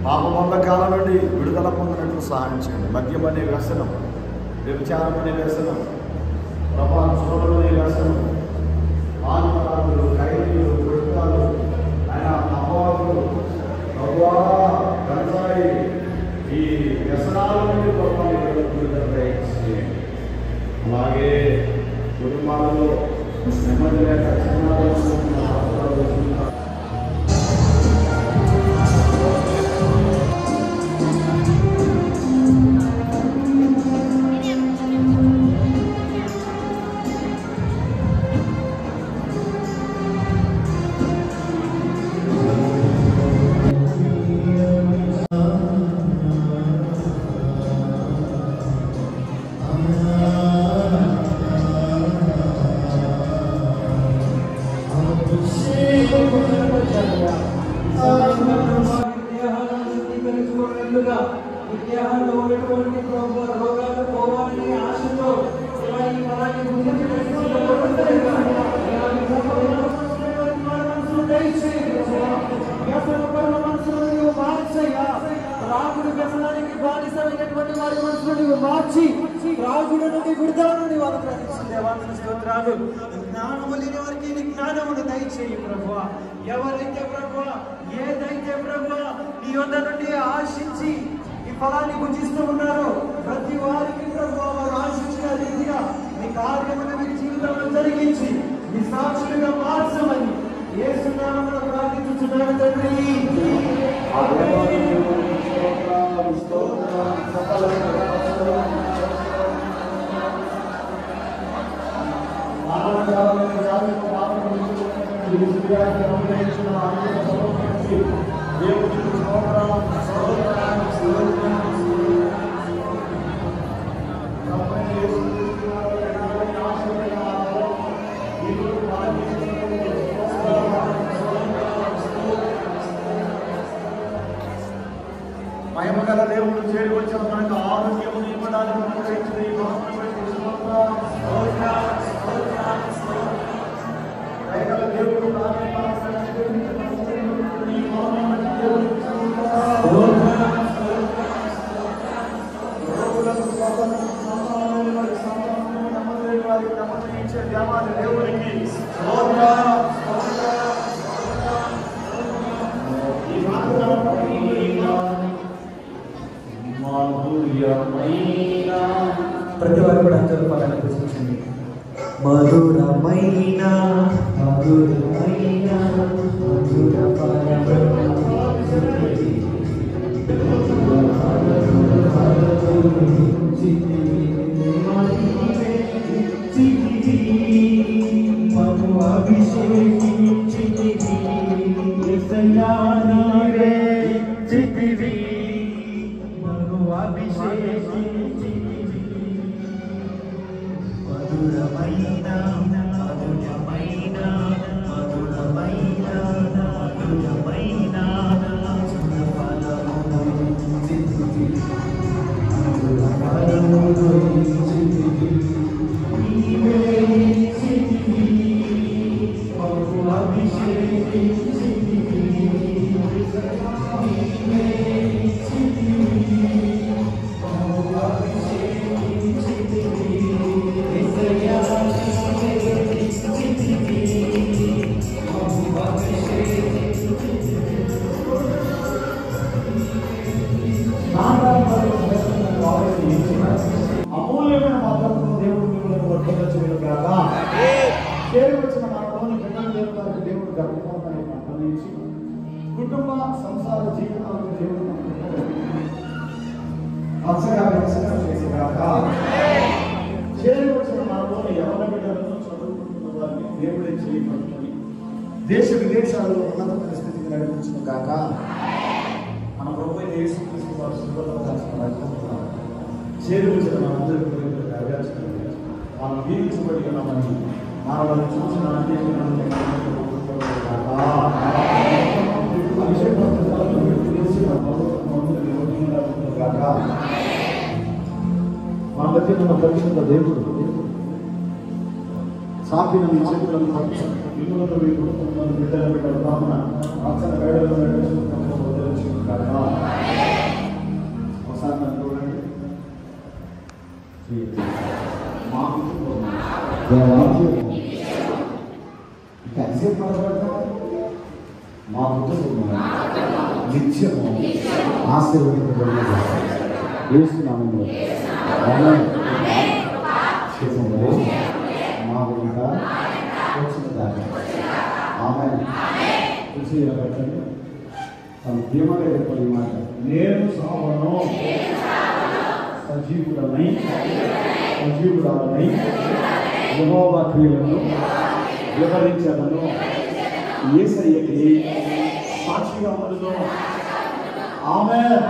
పాపముల కాలం నుండి విడుదల పొందినట్లు సహాయం చేయండి. మద్యం అనే వ్యసనం, వ్యభిచారం అనే వ్యసనం, ప్రభా చూడడం అనే వ్యసనం, ఆత్మరాలు, ఖైదీలు, గుర్తాలు, ఆయన అపవాదులు, ప్రభా గంజాయి, ఈ వ్యసనాల నుండి విడుదల చేయండి. అలాగే కుటుంబాలలో నెమ్మది లేక రాజుడు వ్యసనానికి బానిసమైనటువంటి వారి మనసును మార్చి రాజుడు నుండి విడుదల నుండి వారు ప్రకటించింది. స్తోత్రాలు. జ్ఞానము లేని వారికి జ్ఞానమును దయచేయి ప్రభువా. ఎవరైతే ప్రభువా, ఏదైతే ప్రభువా నీ యొద్ద నుండి ఆశించి ఈ ఫలాన్ని భుజిస్తూ ఉన్నారో ప్రతి వారికి ప్రభువా వారు ఆశించిన రీతిగా నీ కార్యమును మీ జీవితంలో జరిగించి మీ సాక్షులుగా మార్చమని యేసు నామములో ప్రార్థించుచున్నాను తండ్రి. మహిమగల దేవుడు చేరి వచ్చిన మనకు ఆరోగ్యము ఇవ్వడానికి దేవుడికి ప్రతి వారు కూడా అందరూ పదాన్ని గుర్తించండి. మధురమైన మధురమైన మధుర కుటుంబ సంసార జీవితాలను దేవుడు పచ్చగా వికసనం చేసేగాక. చేరువచ్చిన మనలోని యవన బిడ్డలను చదువుకుంటున్న వారిని దేవుడే చేయబడుతుంది దేశ విదేశాల్లో ఉన్నత పరిస్థితికి నడిపించిన గాక. మన ప్రభువైన యేసుక్రీస్తు వారి శుభ్రతను చేరువచ్చిన మనందరికీ నెరవేర్చడం మనం దీవించబడి ఉన్నామని మనల్ని చూసిన మన మధ్య ఉన్న పరిశుద్ధ దేవుడు సాపిన మీ చేతులను ఇల్లులను మీ కుటుంబాలను బిడ్డల బిడ్డల కావున రక్షణ వేడలను ఒకసారి నన్ను చూడండి. ఎంతసేపు మాట్లాడతారు? మా కుటుంబం నిత్యము ఆశీర్వదించబడి వేస్తున్నాము. మా వెంట వచ్చిన దాకా ఆమె పెట్టండి. తన ధీమగా చెప్పిన మాట, నేను సావను సజీవుడనై యెహోవా క్రియలను వివరించదను. యేసయ్యకి సాక్షిగా ఉండదు. ఆమేన్.